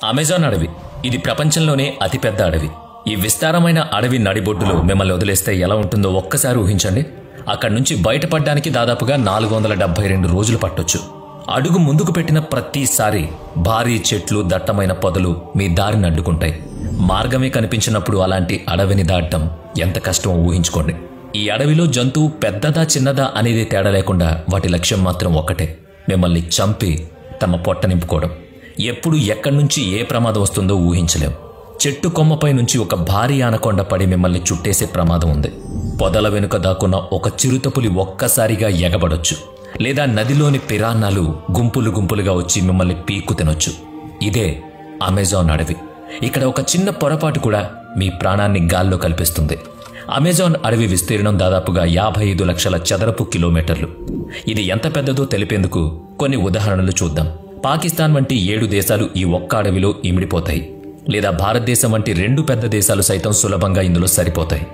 Amazon అడవి ఇది ప్రపంచంలోనే అతిపెద్ద అడవి. ఈ విస్తారమైన అడవి నడిబొడ్డులో మిమ్మల్ని వదిలేస్తే ఎలా ఉంటుందో ఒక్కసారి ఊహించండి. అక్కడి నుంచి బయటపడడానికి దాదాపుగా 472 రోజులు పట్టొచ్చు. అడుగు ముందుకు పెట్టిన ప్రతిసారి భారీ చెట్లు, దట్టమైన పొదలు మీ దారిని అడ్డుకుంటాయి. మార్గమే కనిపించినప్పుడు అలాంటి అడవిని దాటడం ఎంత కష్టమో ఊహించుకోండి. ఈ అడవిలో జంతువు పెద్దదా చిన్నదా అనేది తేడా లేకుండా వాటి లక్ష్యం మాత్రం ఒక్కటే, మిమ్మల్ని చంపి తమ పొట్ట నింపుకోవడం. ఎప్పుడు ఎక్కడి నుంచి ఏ ప్రమాదం వస్తుందో ఊహించలేం. చెట్టు కొమ్మపై నుంచి ఒక భారీ ఆనకొండ పడి మిమ్మల్ని చుట్టేసే ప్రమాదం ఉంది. పొదల వెనుక దాక్కున్న ఒక చిరుతపులి ఒక్కసారిగా ఎగబడొచ్చు. లేదా నదిలోని పిరాన్నాలు గుంపులు గుంపులుగా వచ్చి మిమ్మల్ని పీక్కు తినొచ్చు. ఇదే అమెజాన్ అడవి. ఇక్కడ ఒక చిన్న పొరపాటు కూడా మీ ప్రాణాన్ని గాల్లో కల్పిస్తుంది. అమెజాన్ అడవి విస్తీర్ణం దాదాపుగా 55 లక్షల చదరపు కిలోమీటర్లు. ఇది ఎంత పెద్దదో తెలిపేందుకు కొన్ని ఉదాహరణలు చూద్దాం. పాకిస్తాన్ వంటి 7 దేశాలు ఈ ఒక్క అడవిలో ఇమిడిపోతాయి. లేదా భారతదేశం వంటి 2 పెద్ద దేశాలు సైతం సులభంగా ఇందులో సరిపోతాయి.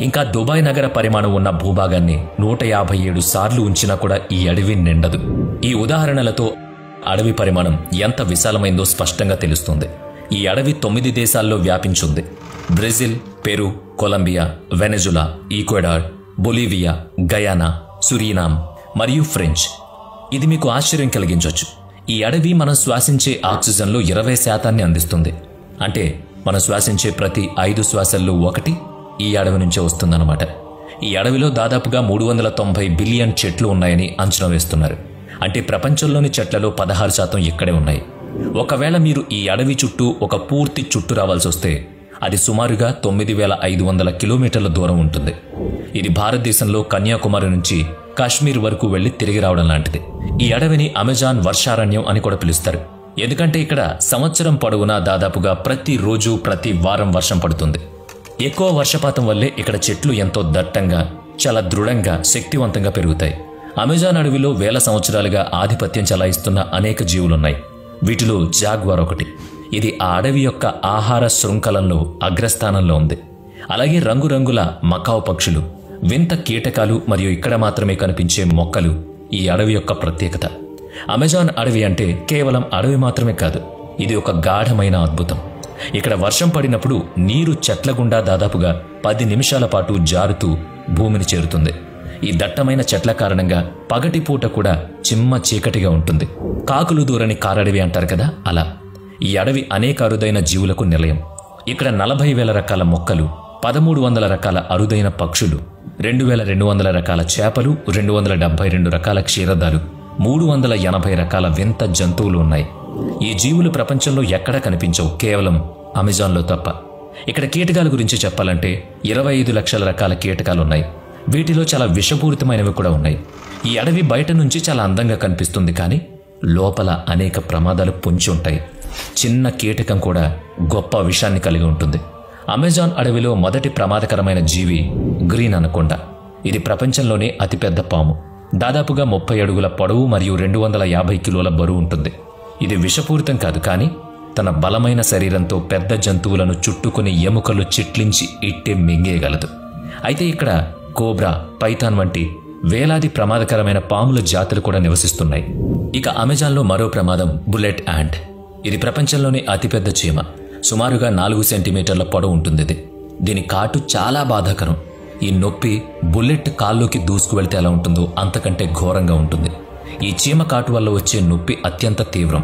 ఇంకా దుబాయ్ నగర పరిమాణం ఉన్న భూభాగాన్ని 157 సార్లు ఉంచినా కూడా ఈ అడవి నిండదు. ఈ ఉదాహరణలతో అడవి పరిమాణం ఎంత విశాలమైందో స్పష్టంగా తెలుస్తుంది. ఈ అడవి 9 దేశాల్లో వ్యాపించుంది. Brazil, Peru, Colombia, Venezuela, Ecuador, Bolivia, Guyana, Suriname మరియు ఫ్రెంచ్. ఇది మీకు ఆశ్చర్యం కలిగించవచ్చు. ఈ అడవి మనం శ్వాసించే ఆక్సిజన్లో 20% అందిస్తుంది. అంటే మనం శ్వాసించే ప్రతి 5 శ్వాసల్లో 1 ఈ అడవి నుంచే వస్తుందన్నమాట. ఈ అడవిలో దాదాపుగా 390 బిలియన్ చెట్లు ఉన్నాయని అంచనా వేస్తున్నారు. అంటే ప్రపంచంలోని చెట్లలో 16% ఇక్కడే ఉన్నాయి. ఒకవేళ మీరు ఈ అడవి చుట్టూ ఒక పూర్తి చుట్టు రావాల్సి వస్తే అది సుమారుగా 9500 కిలోమీటర్ల దూరం ఉంటుంది. ఇది భారతదేశంలో కన్యాకుమారి నుంచి కాశ్మీర్ వరకు వెళ్లి తిరిగి రావడం లాంటిది. ఈ అడవిని అమెజాన్ వర్షారణ్యం అని కూడా పిలుస్తారు. ఎందుకంటే ఇక్కడ సంవత్సరం పొడవునా దాదాపుగా ప్రతిరోజు ప్రతి వారం వర్షం పడుతుంది. ఎక్కువ వర్షపాతం వల్లే ఇక్కడ చెట్లు ఎంతో దట్టంగా, చాలా దృఢంగా, శక్తివంతంగా పెరుగుతాయి. అమెజాన్ అడవిలో వేల సంవత్సరాలుగా ఆధిపత్యం చెలాయిస్తున్న అనేక జీవులున్నాయి. వీటిలో జాగ్వార్ ఒకటి. ఇది ఆ అడవి యొక్క ఆహార శృంఖలంలో అగ్రస్థానంలో ఉంది. అలాగే రంగురంగుల మకావ్ పక్షులు, వింత కీటకాలు మరియు ఇక్కడ మాత్రమే కనిపించే మొక్కలు ఈ అడవి యొక్క ప్రత్యేకత. అమెజాన్ అడవి అంటే కేవలం అడవి మాత్రమే కాదు, ఇది ఒక గాఢమైన అద్భుతం. ఇక్కడ వర్షం పడినప్పుడు నీరు చెట్ల గుండా దాదాపుగా 10 నిమిషాల పాటు జారుతూ భూమిని చేరుతుంది. ఈ దట్టమైన చెట్ల కారణంగా పగటిపూట కూడా చిమ్మ చీకటిగా ఉంటుంది. కాకులు దూరని కారడవి అంటారు కదా, అలా. ఈ అడవి అనేక అరుదైన జీవులకు నిలయం. ఇక్కడ 40,000 రకాల మొక్కలు, 1300 రకాల అరుదైన పక్షులు, 2200 రకాల చేపలు, 272 రకాల క్షీరదాలు, 380 రకాల వింత జంతువులు ఉన్నాయి. ఈ జీవులు ప్రపంచంలో ఎక్కడా కనిపించవు, కేవలం అమెజాన్లో తప్ప. ఇక్కడ కీటకాల గురించి చెప్పాలంటే 25 లక్షల రకాల కీటకాలున్నాయి. వీటిలో చాలా విషపూరితమైనవి కూడా ఉన్నాయి. ఈ అడవి బయట నుంచి చాలా అందంగా కనిపిస్తుంది, కానీ లోపల అనేక ప్రమాదాలు పొంచి ఉంటాయి. చిన్న కీటకం కూడా గొప్ప విషాన్ని కలిగి ఉంటుంది. అమెజాన్ అడవిలో మొదటి ప్రమాదకరమైన జీవి గ్రీన్ అనకొండ. ఇది ప్రపంచంలోనే అతిపెద్ద పాము. దాదాపుగా 30 అడుగుల పొడవు మరియు 250 కిలోల బరువు ఉంటుంది. ఇది విషపూరితం కాదు, కానీ తన బలమైన శరీరంతో పెద్ద జంతువులను చుట్టుకుని ఎముకలు చిట్లించి ఇట్టే మింగేయగలదు. అయితే ఇక్కడ కోబ్రా, పైథాన్ వంటి వేలాది ప్రమాదకరమైన పాముల జాతులు కూడా నివసిస్తున్నాయి. ఇక అమెజాన్లో మరో ప్రమాదం బుల్లెట్ యాంట్. ఇది ప్రపంచంలోనే అతిపెద్ద చీమ. సుమారుగా 4 సెంటీమీటర్ల పొడవు ఉంటుంది. దీని కాటు చాలా బాధాకరం. ఈ నొప్పి బుల్లెట్ కాల్లోకి దూసుకు వెళ్తే ఎలా ఉంటుందో అంతకంటే ఘోరంగా ఉంటుంది. ఈ చీమ కాటు వల్ల వచ్చే నొప్పి అత్యంత తీవ్రం.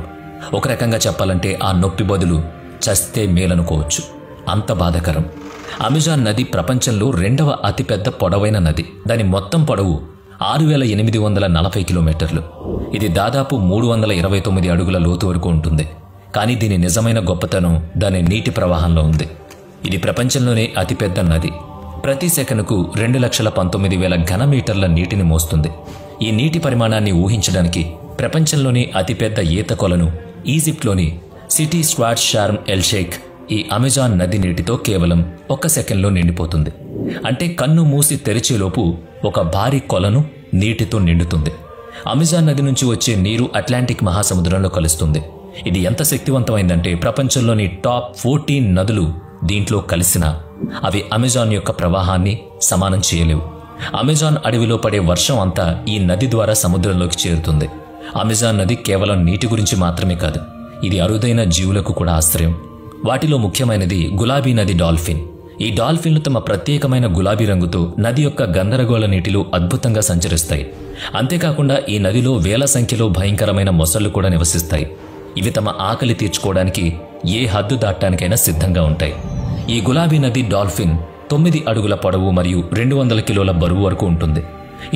ఒక రకంగా చెప్పాలంటే ఆ నొప్పి బదులు చస్తే మేలనుకోవచ్చు, అంత బాధాకరం. అమెజాన్ నది ప్రపంచంలో 2వ అతిపెద్ద పొడవైన నది. దాని మొత్తం పొడవు 6840 కిలోమీటర్లు. ఇది దాదాపు 329 అడుగుల లోతు వరకు ఉంటుంది. కానీ దీని నిజమైన గొప్పతనం దాని నీటి ప్రవాహంలో ఉంది. ఇది ప్రపంచంలోనే అతిపెద్ద నది. ప్రతి సెకనుకు 2,19,000 ఘనమీటర్ల నీటిని మోస్తుంది. ఈ నీటి పరిమాణాన్ని ఊహించడానికి ప్రపంచంలోని అతిపెద్ద ఈత కొలను ఈజిప్ట్లోని సిటీ స్వాట్ షార్మ్ ఎల్ షేక్ ఈ అమెజాన్ నది నీటితో కేవలం 1 సెకండ్లో నిండిపోతుంది. అంటే కన్ను మూసి తెరిచేలోపు ఒక భారీ కొలను నీటితో నిండుతుంది. అమెజాన్ నది నుంచి వచ్చే నీరు అట్లాంటిక్ మహాసముద్రంలో కలుస్తుంది. ఇది ఎంత శక్తివంతమైందంటే ప్రపంచంలోని టాప్ 14 నదులు దీంట్లో కలిసినా అవి అమెజాన్ యొక్క ప్రవాహాన్ని సమానం చేయలేవు. అమెజాన్ అడవిలో పడే వర్షం అంతా ఈ నది ద్వారా సముద్రంలోకి చేరుతుంది. అమెజాన్ నది కేవలం నీటి గురించి మాత్రమే కాదు, ఇది అరుదైన జీవులకు కూడా ఆశ్రయం. వాటిలో ముఖ్యమైనది గులాబీ నది డాల్ఫిన్. ఈ డాల్ఫిన్లు తమ ప్రత్యేకమైన గులాబీ రంగుతో నది యొక్క గందరగోళ నీటిలో అద్భుతంగా సంచరిస్తాయి. అంతేకాకుండా ఈ నదిలో వేల సంఖ్యలో భయంకరమైన మొసళ్లు కూడా నివసిస్తాయి. ఇవి తమ ఆకలి తీర్చుకోవడానికి ఏ హద్దు దాటడానికైనా సిద్ధంగా ఉంటాయి. ఈ గులాబీ నది డాల్ఫిన్ 9 అడుగుల పొడవు మరియు 200 కిలోల బరువు వరకు ఉంటుంది.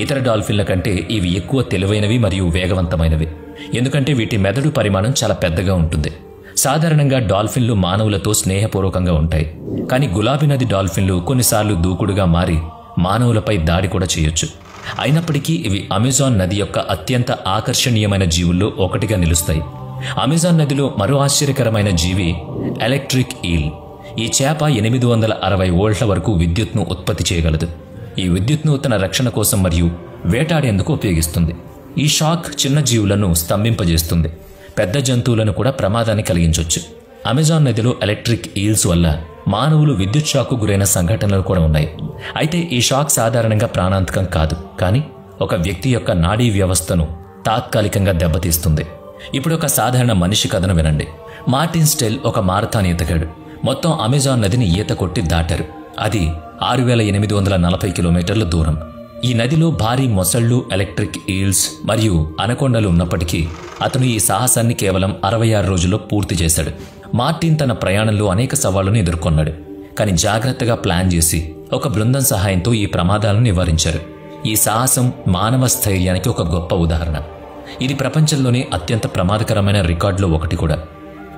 ఇతర డాల్ఫిన్ల కంటే ఇవి ఎక్కువ తెలివైనవి మరియు వేగవంతమైనవి, ఎందుకంటే వీటి మెదడు పరిమాణం చాలా పెద్దగా ఉంటుంది. సాధారణంగా డాల్ఫిన్లు మానవులతో స్నేహపూర్వకంగా ఉంటాయి, కానీ గులాబీ నది డాల్ఫిన్లు కొన్నిసార్లు దూకుడుగా మారి మానవులపై దాడి కూడా చేయొచ్చు. అయినప్పటికీ ఇవి అమెజాన్ నది యొక్క అత్యంత ఆకర్షణీయమైన జీవుల్లో ఒకటిగా నిలుస్తాయి. అమెజాన్ నదిలో మరో ఆశ్చర్యకరమైన జీవి ఎలక్ట్రిక్ ఈల్. ఈ చేప 860 వోల్ట్ల వరకు విద్యుత్ను ఉత్పత్తి చేయగలదు. ఈ విద్యుత్ను తన రక్షణ కోసం మరియు వేటాడేందుకు ఉపయోగిస్తుంది. ఈ షాక్ చిన్న జీవులను స్తంభింపజేస్తుంది, పెద్ద జంతువులను కూడా ప్రమాదాన్ని కలిగించవచ్చు. అమెజాన్ నదిలో ఎలక్ట్రిక్ ఈల్స్ వల్ల మానవులు విద్యుత్ షాక్కు గురైన సంఘటనలు కూడా ఉన్నాయి. అయితే ఈ షాక్ సాధారణంగా ప్రాణాంతకం కాదు, కానీ ఒక వ్యక్తి యొక్క నాడీ వ్యవస్థను తాత్కాలికంగా దెబ్బతీస్తుంది. ఇప్పుడు ఒక సాధారణ మనిషి కథను వినండి. మార్టిన్ స్టెల్ ఒక మారథాన్ ఈతగాడు. మొత్తం అమెజాన్ నదిని ఈత కొట్టి దాటారు. అది 6840 కిలోమీటర్ల దూరం. ఈ నదిలో భారీ మొసళ్ళు, ఎలక్ట్రిక్ ఈల్స్ మరియు అనకొండలు ఉన్నప్పటికీ అతను ఈ సాహసాన్ని కేవలం 66 రోజుల్లో పూర్తి చేశాడు. మార్టిన్ తన ప్రయాణంలో అనేక సవాళ్లను ఎదుర్కొన్నాడు, కానీ జాగ్రత్తగా ప్లాన్ చేసి ఒక బృందం సహాయంతో ఈ ప్రమాదాలను నివారించారు. ఈ సాహసం మానవ స్థైర్యానికి ఒక గొప్ప ఉదాహరణ. ఇది ప్రపంచంలోనే అత్యంత ప్రమాదకరమైన రికార్డులో ఒకటి కూడా.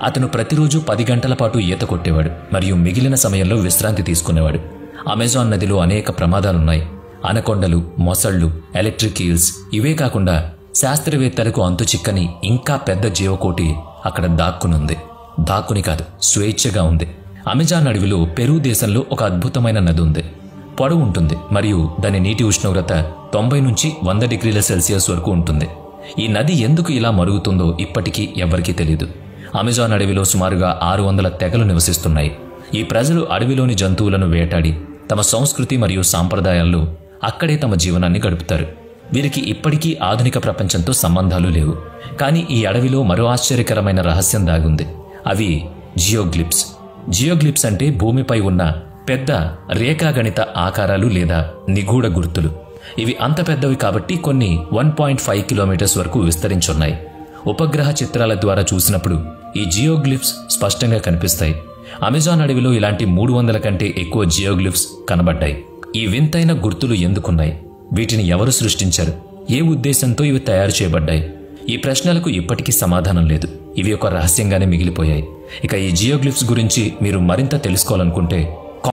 అతను ప్రతిరోజు 10 గంటల పాటు ఈత కొట్టేవాడు మరియు మిగిలిన సమయంలో విశ్రాంతి తీసుకునేవాడు. అమెజాన్ నదిలో అనేక ప్రమాదాలున్నాయి. అనకొండలు, మొసళ్ళు, ఎలక్ట్రిక్ ఈల్స్, ఇవే కాకుండా శాస్త్రవేత్తలకు అంతుచిక్కని ఇంకా పెద్ద జీవకోటి అక్కడ దాక్కుని కాదు, స్వేచ్ఛగా ఉంది. అమెజాన్ అడవిలో పెరూ దేశంలో ఒక అద్భుతమైన నది ఉంది. పొడవు ఉంటుంది మరియు దాని నీటి ఉష్ణోగ్రత 90 నుంచి 100 డిగ్రీల సెల్సియస్ వరకు ఉంటుంది. ఈ నది ఎందుకు ఇలా మరుగుతుందో ఇప్పటికీ ఎవ్వరికీ తెలియదు. అమెజాన్ అడవిలో సుమారుగా 600 తెగలు నివసిస్తున్నాయి. ఈ ప్రజలు అడవిలోని జంతువులను వేటాడి తమ సంస్కృతి మరియు సాంప్రదాయాల్లో అక్కడే తమ జీవనాన్ని గడుపుతారు. వీరికి ఇప్పటికీ ఆధునిక ప్రపంచంతో సంబంధాలు లేవు. కానీ ఈ అడవిలో మరో ఆశ్చర్యకరమైన రహస్యం దాగుంది. అవి జియోగ్లిప్స్. జియోగ్లిప్స్ అంటే భూమిపై ఉన్న పెద్ద రేఖాగణిత ఆకారాలు లేదా నిగూఢ గుర్తులు. ఇవి అంత పెద్దవి కాబట్టి కొన్ని 1.5 కిలోమీటర్స్ వరకు విస్తరించున్నాయి. ఉపగ్రహ చిత్రాల ద్వారా చూసినప్పుడు ఈ జియోగ్లిప్స్ స్పష్టంగా కనిపిస్తాయి. అమెజాన్ అడవిలో ఇలాంటి 300 కంటే ఎక్కువ జియోగ్లిప్స్ కనబడ్డాయి. ఈ వింతైన గుర్తులు ఎందుకున్నాయి? వీటిని ఎవరు సృష్టించారు? ఏ ఉద్దేశంతో ఇవి తయారు చేయబడ్డాయి? ఈ ప్రశ్నలకు ఇప్పటికీ సమాధానం లేదు. ఇవి ఒక రహస్యంగానే మిగిలిపోయాయి. ఇక ఈ జియోగ్లిప్స్ గురించి మీరు మరింత తెలుసుకోవాలనుకుంటే